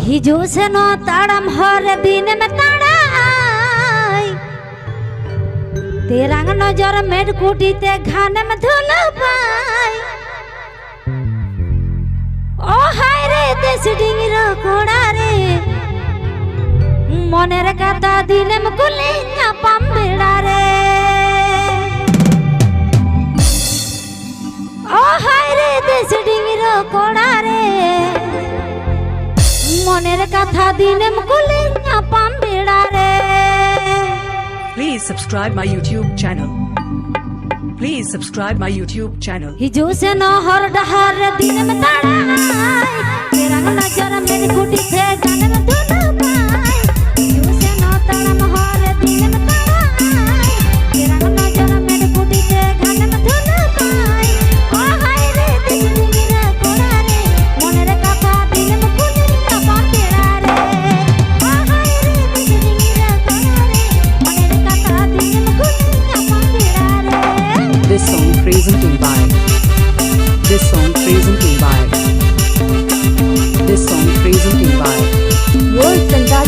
हिजो से नो ताड़म हर दिन में ताड़ाई तेरा नजर मेड कुटी ते घाने में धुल पाई ओ हाय रे देश डिंगिर कोड़ा रे मने रे कथा दिले में कुलिया पंबेड़ा रे ओ हाय रे देश डिंगिर कोड़ा रे मनेर कथा दिले मुकुलिया पंबेड़ा रे। Please subscribe my YouTube channel. Please subscribe my YouTube channel. हिजो से न हर डहर दिन में ताड़ाई तेरा नजर मेरी कुटी से गाने में धुल पाई हिजो से न ताड़म हर दिन में ताड़ाई तेरा नजर मेरी कुटी से गाने में धुल पाई ओ हाय रे दिल मेरा कोड़ा रे मनेर कथा दिले में This song presented by World Fantastic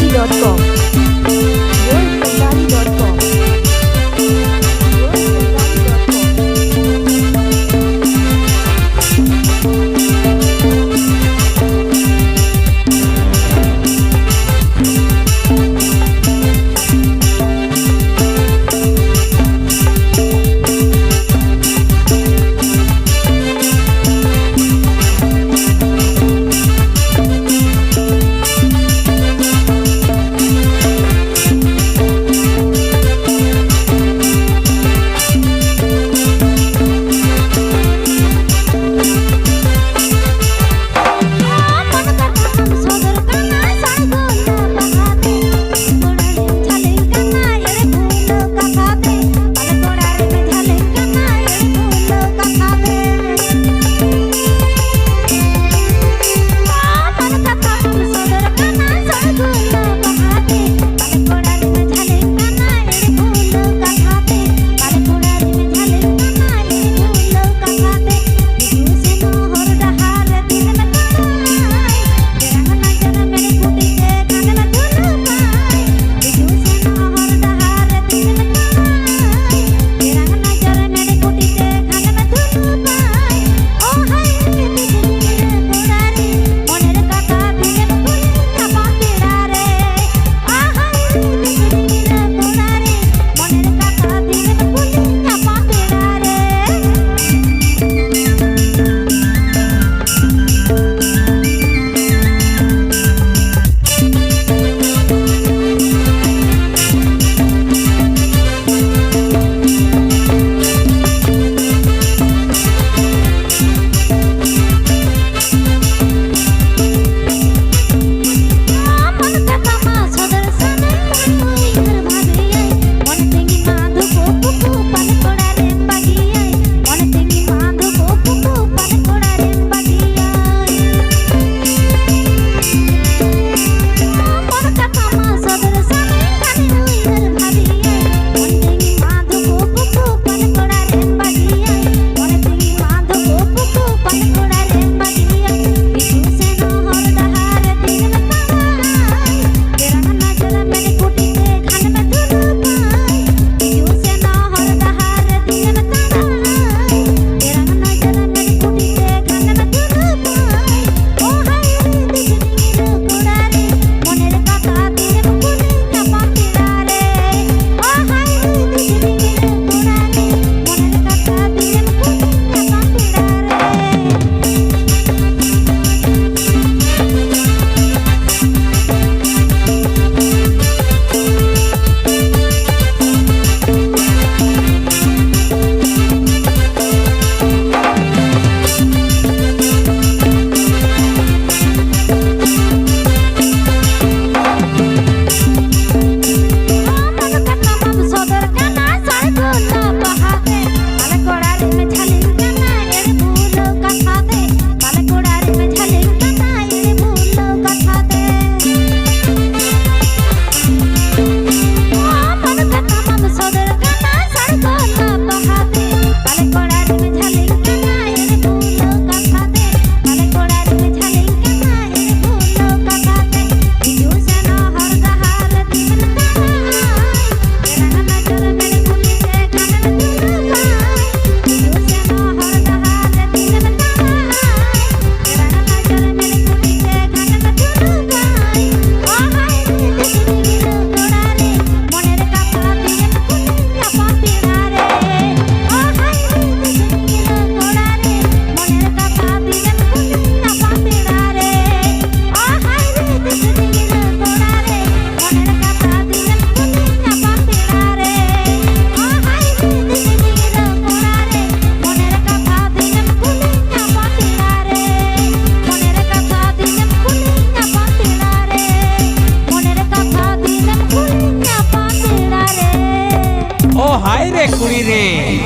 हाय रे कुड़ी रे।